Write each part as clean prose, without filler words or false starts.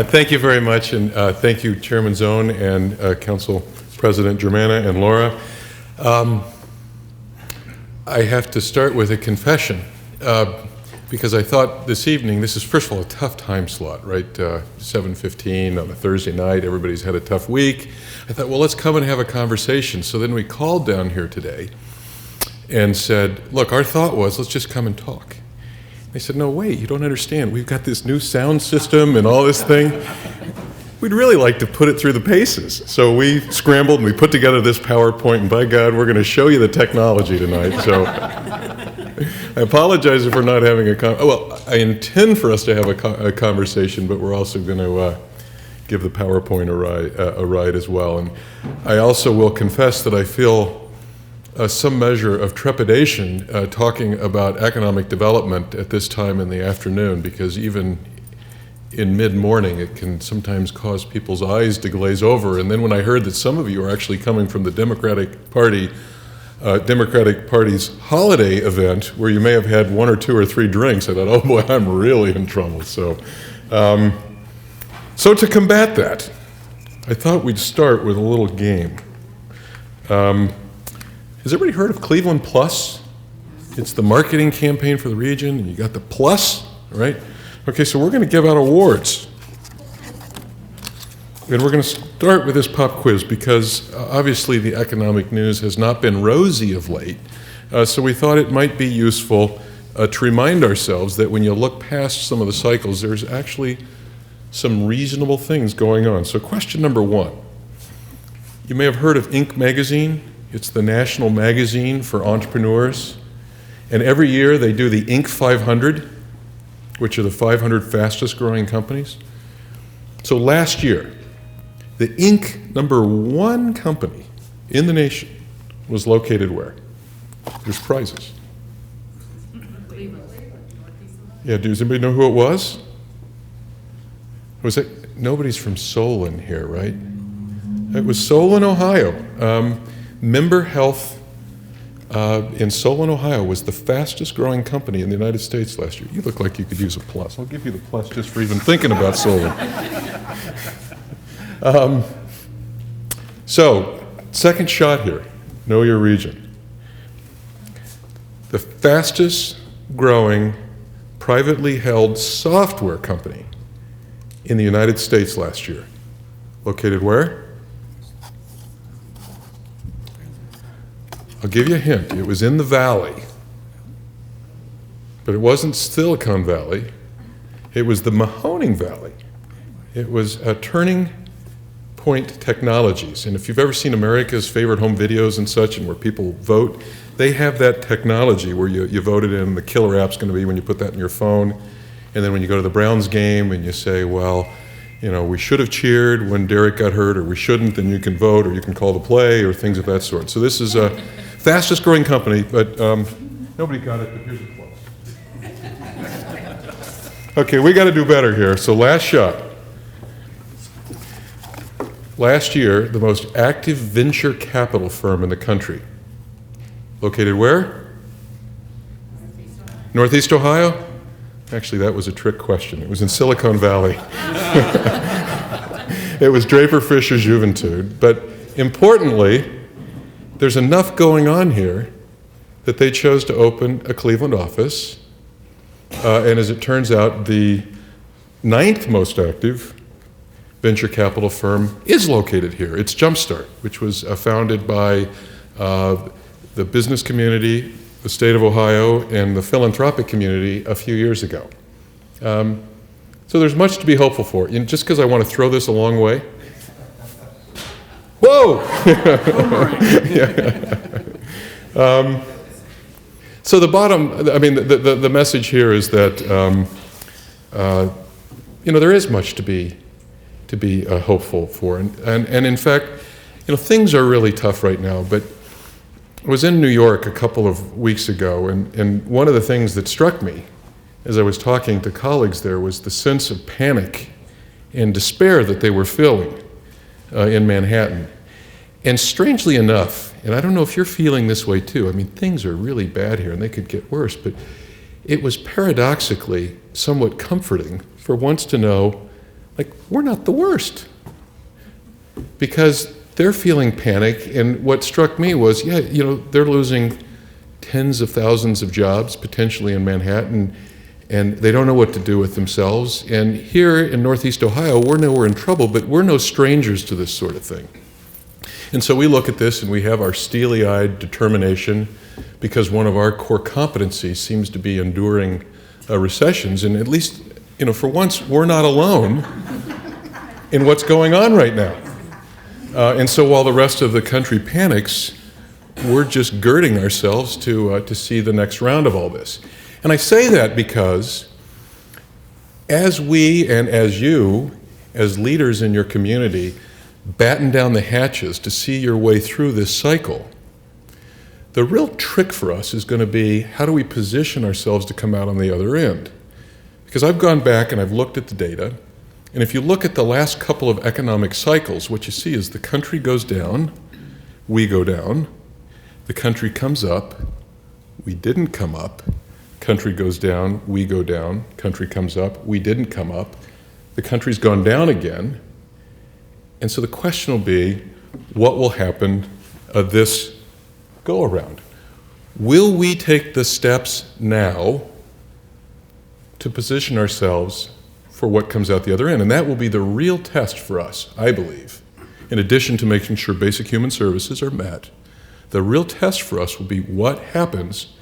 Thank you very much, and thank you, Chairman Zone and Council President Germana and Laura. I have to start with a confession, because I thought this evening, this is first of all a tough time slot, right? 7:15 on a Thursday night, everybody's had a tough week. I thought, well, let's come and have a conversation. So then we called down here today and said, look, our thought was, let's just come and talk. They said, no, wait, you don't understand. We've got this new sound system and all this thing. We'd really like to put it through the paces. So we scrambled and we put together this PowerPoint, and by God, we're going to show you the technology tonight. So I apologize if we're not having well, I intend for us to have a conversation, but we're also going to give the PowerPoint a ride as well. And I also will confess that I feel some measure of trepidation talking about economic development at this time in the afternoon, because even in mid-morning it can sometimes cause people's eyes to glaze over. And then when I heard that some of you are actually coming from the Democratic Party's holiday event, where you may have had 1 or 2 or 3 drinks, I thought, oh boy, I'm really in trouble. So to combat that, I thought we'd start with a little game. Has everybody heard of Cleveland Plus? It's the marketing campaign for the region, and you got the plus, right? Okay, so we're going to give out awards. And we're going to start with this pop quiz because obviously the economic news has not been rosy of late. So we thought it might be useful to remind ourselves that when you look past some of the cycles, there's actually some reasonable things going on. So question number 1. You may have heard of Inc. magazine. It's the national magazine for entrepreneurs. And every year they do the Inc. 500, which are the 500 fastest growing companies. So last year, the Inc. #1 company in the nation was located where? There's prizes. Yeah, does anybody know who it was? Was it? Nobody's from Solon here, right? It was Solon, Ohio. Member Health in Solon, Ohio was the fastest growing company in the United States last year. You look like you could use a plus. I'll give you the plus just for even thinking about Solon. So, second shot here. Know your region. The fastest growing privately held software company in the United States last year. Located where? I'll give you a hint. It was in the Valley. But it wasn't Silicon Valley. It was the Mahoning Valley. It was Turning Point Technologies. And if you've ever seen America's Favorite Home Videos and such, and where people vote, they have that technology where you voted in. The killer app's going to be when you put that in your phone. And then when you go to the Browns game and you say, well, you know, we should have cheered when Derek got hurt, or we shouldn't, then you can vote, or you can call the play, or things of that sort. So this is a fastest growing company, but nobody got it, but here's a plus. Okay, we got to do better here. So last shot. Last year, the most active venture capital firm in the country. Located where? Northeast Ohio? Actually, that was a trick question. It was in Silicon Valley. It was Draper Fisher Juventude. But importantly, there's enough going on here that they chose to open a Cleveland office. And as it turns out, the 9th most active venture capital firm is located here. It's Jumpstart, which was founded by the business community, the state of Ohio, and the philanthropic community a few years ago. So there's much to be hopeful for. You know, just because I want to throw this a long way. Whoa! So the bottom, I mean, the message here is that you know, there is much to be hopeful for, and in fact, you know, things are really tough right now. But I was in New York a couple of weeks ago, and one of the things that struck me as I was talking to colleagues there was the sense of panic and despair that they were feeling in Manhattan. And strangely enough, and I don't know if you're feeling this way too, I mean, things are really bad here and they could get worse, but it was paradoxically somewhat comforting for once to know like, we're not the worst. Because they're feeling panic, and what struck me was, yeah, they're losing tens of thousands of jobs, potentially in Manhattan, and they don't know what to do with themselves. And here in Northeast Ohio, we're nowhere in trouble, but we're no strangers to this sort of thing. And so we look at this and we have our steely-eyed determination, because one of our core competencies seems to be enduring recessions, and at least, for once, we're not alone in what's going on right now. And so while the rest of the country panics, we're just girding ourselves to see the next round of all this. And I say that because as we and as you, as leaders in your community, batten down the hatches to see your way through this cycle, the real trick for us is going to be, how do we position ourselves to come out on the other end? Because I've gone back and I've looked at the data, and if you look at the last couple of economic cycles, what you see is the country goes down, we go down, the country comes up, we didn't come up, country goes down, we go down, country comes up, we didn't come up, the country's gone down again. And so the question will be, what will happen this go around? Will we take the steps now to position ourselves for what comes out the other end? And that will be the real test for us, I believe. In addition to making sure basic human services are met, the real test for us will be what happens.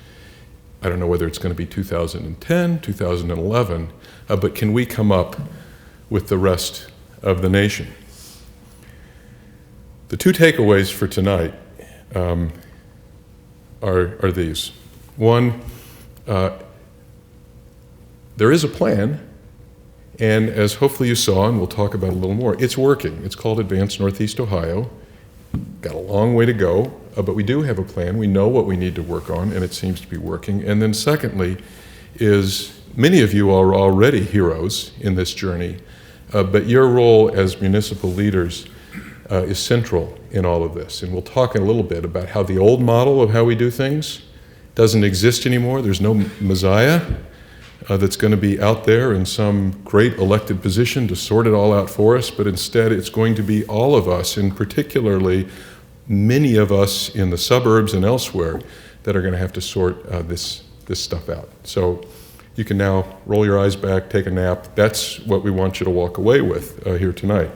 I don't know whether it's going to be 2010, 2011, but can we come up with the rest of the nation? The two takeaways for tonight are these. One, there is a plan, and as hopefully you saw, and we'll talk about a little more, it's working. It's called Advance Northeast Ohio. Got a long way to go, but we do have a plan. We know what we need to work on, and it seems to be working. And then secondly is, many of you are already heroes in this journey, but your role as municipal leaders is central in all of this. And we'll talk a little bit about how the old model of how we do things doesn't exist anymore. There's no Messiah that's going to be out there in some great elected position to sort it all out for us, but instead it's going to be all of us, and particularly many of us in the suburbs and elsewhere, that are going to have to sort this stuff out. So you can now roll your eyes back, take a nap. That's what we want you to walk away with here tonight.